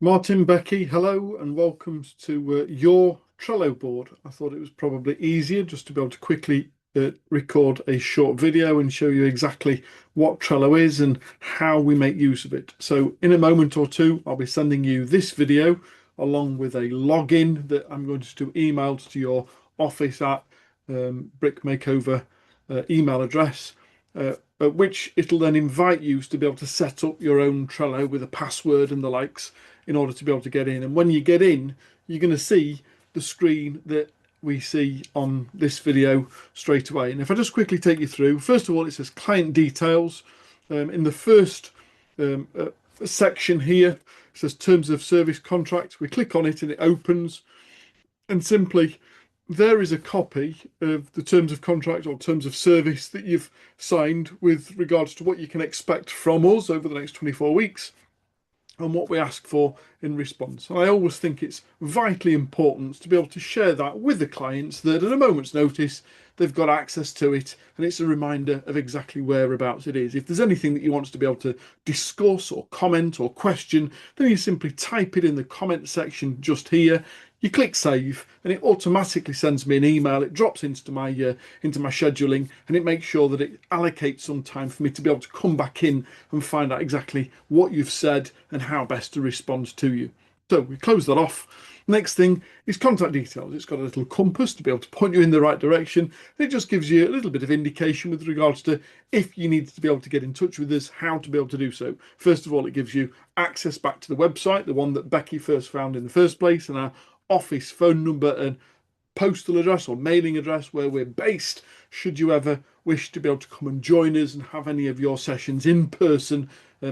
Martin, Becky, hello and welcome to your Trello board. I thought it was probably easier just to be able to quickly record a short video and show you exactly what Trello is and how we make use of it. So in a moment or two, I'll be sending you this video along with a login that I'm going to email to your office at Brick Makeover email address. At which it'll then invite you to be able to set up your own Trello with a password and the likes in order to be able to get in. And when you get in, you're going to see the screen that we see on this video straight away. And if I just quickly take you through, first of all, it says client details. In the first section here, it says terms of service contract. We click on it and it opens, and simply there is a copy of the terms of contract or terms of service that you've signed with regards to what you can expect from us over the next 24 weeks and what we ask for in response. And I always think it's vitally important to be able to share that with the clients, that at a moment's notice they've got access to it and it's a reminder of exactly whereabouts it is. If there's anything that you want to be able to discuss or comment or question, then you simply type it in the comment section just here. You click save and it automatically sends me an email. It drops into my scheduling and it makes sure that it allocates some time for me to be able to come back in and find out exactly what you've said and how best to respond to you. So we close that off. Next thing is contact details. It's got a little compass to be able to point you in the right direction. And it just gives you a little bit of indication with regards to if you need to be able to get in touch with us, how to be able to do so. First of all, it gives you access back to the website, the one that Becky first found in the first place, and our office phone number and postal address or mailing address where we're based, should you ever wish to be able to come and join us and have any of your sessions in person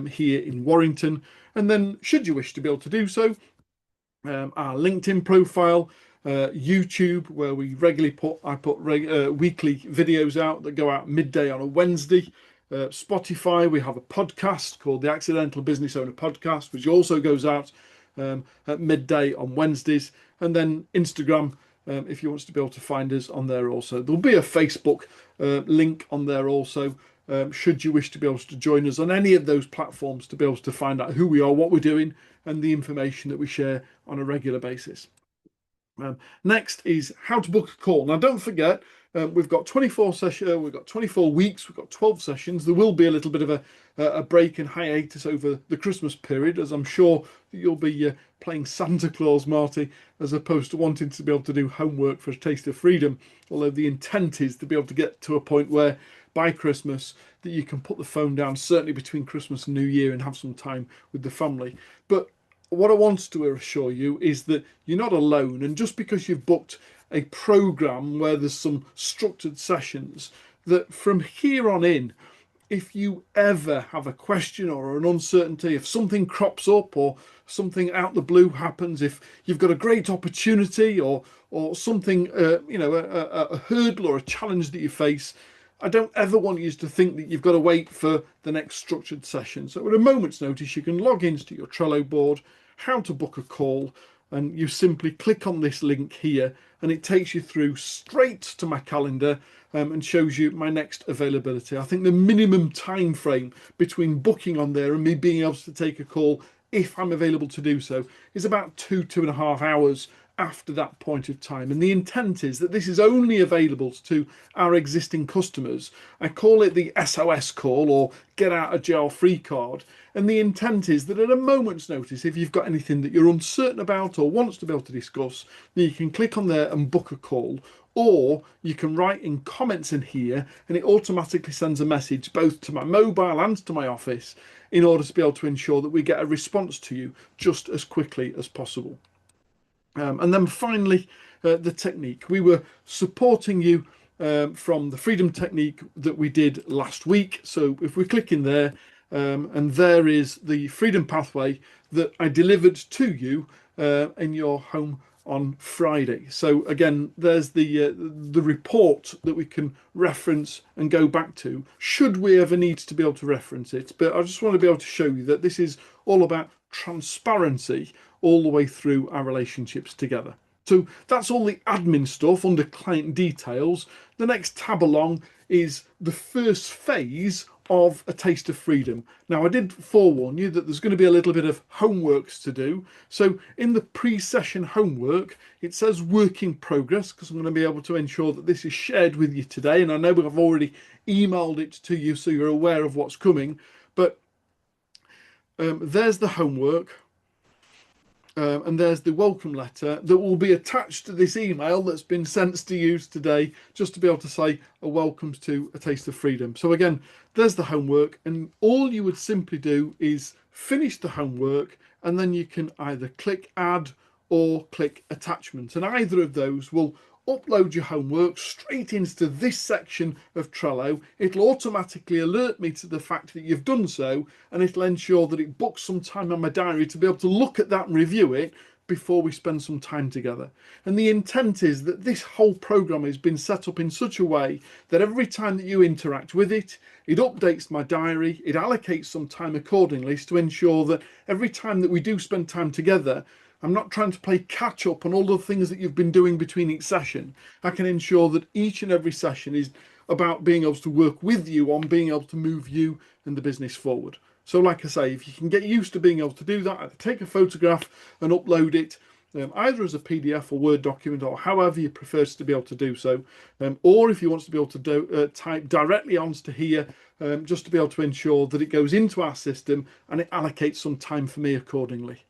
here in Warrington. And then should you wish to be able to do so, our LinkedIn profile, YouTube, where we regularly put weekly videos out that go out midday on a Wednesday. Spotify, we have a podcast called the Accidental Business Owner Podcast, which also goes out at midday on Wednesdays. And then Instagram, if you want to be able to find us on there also. There'll be a Facebook link on there also, should you wish to be able to join us on any of those platforms to be able to find out who we are, what we're doing, and the information that we share on a regular basis. Next is how to book a call. Now, don't forget, we've got 24 sessions, we've got 24 weeks, we've got 12 sessions. There will be a little bit of a break and hiatus over the Christmas period, as I'm sure that you'll be playing Santa Claus, Marty, as opposed to wanting to be able to do homework for a taste of freedom. Although the intent is to be able to get to a point where by Christmas that you can put the phone down, certainly between Christmas and New Year, and have some time with the family. But what I want to assure you is that you're not alone. And just because you've booked a program where there's some structured sessions, that from here on in, if you ever have a question or an uncertainty, if something crops up or something out the blue happens, if you've got a great opportunity or something, a hurdle or a challenge that you face, I don't ever want you to think that you've got to wait for the next structured session. So at a moment's notice, you can log into your Trello board, how to book a call, and you simply click on this link here and it takes you through straight to my calendar and shows you my next availability. I think the minimum time frame between booking on there and me being able to take a call, if I'm available to do so, is about 2.5 hours after that point of time. And the intent is that this is only available to our existing customers. I call it the SOS call or get out of jail free card. And the intent is that at a moment's notice, if you've got anything that you're uncertain about or wants to be able to discuss, then you can click on there and book a call. Or you can write in comments in here and it automatically sends a message both to my mobile and to my office in order to be able to ensure that we get a response to you just as quickly as possible. And then finally, the technique. We were supporting you from the Freedom Technique that we did last week. So if we click in there, and there is the Freedom Pathway that I delivered to you in your home on Friday. So again, there's the report that we can reference and go back to should we ever need to be able to reference it. But I just want to be able to show you that this is all about transparency all the way through our relationships together. So that's all the admin stuff under client details. The next tab along is the first phase of a taste of freedom. Now, I did forewarn you that there's going to be a little bit of homeworks to do. So in the pre-session homework, it says work in progress, because I'm going to be able to ensure that this is shared with you today. And I know I've already emailed it to you, so you're aware of what's coming. But there's the homework. And there's the welcome letter that will be attached to this email that's been sent to you today, just to be able to say a welcome to a taste of freedom. So again, there's the homework, and all you would simply do is finish the homework, and then you can either click add or click attachment, and either of those will upload your homework straight into this section of Trello. It'll automatically alert me to the fact that you've done so, and it'll ensure that it books some time on my diary to be able to look at that and review it before we spend some time together. And the intent is that this whole program has been set up in such a way that every time that you interact with it, it updates my diary, it allocates some time accordingly to ensure that every time that we do spend time together, I'm not trying to play catch up on all the things that you've been doing between each session. I can ensure that each and every session is about being able to work with you on being able to move you and the business forward. So like I say, if you can get used to being able to do that, either take a photograph and upload it, either as a PDF or Word document, or however you prefer to be able to do so, or if you want to be able to type directly onto here, just to be able to ensure that it goes into our system and it allocates some time for me accordingly.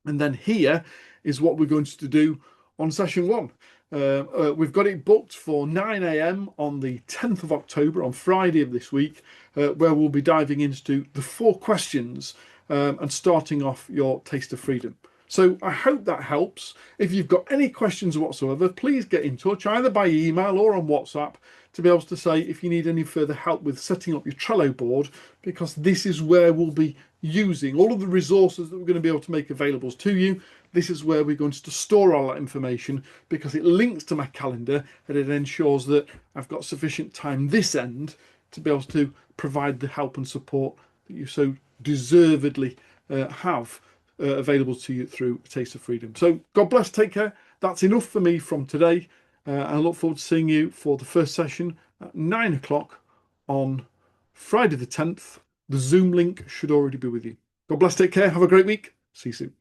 And then here is what we're going to do on session one. We've got it booked for 9 AM on the 10th of October, on Friday of this week, where we'll be diving into the 4 questions and starting off your taste of freedom. So I hope that helps. If you've got any questions whatsoever, please get in touch either by email or on WhatsApp to be able to say if you need any further help with setting up your Trello board, because this is where we'll be using all of the resources that we're going to be able to make available to you. This is where we're going to store all that information, because it links to my calendar and it ensures that I've got sufficient time this end to be able to provide the help and support that you so deservedly have available to you through a Taste of Freedom. So God bless, take care. That's enough for me from today. I look forward to seeing you for the first session at 9 o'clock on Friday the 10th. The Zoom link should already be with you. God bless, take care, have a great week. See you soon.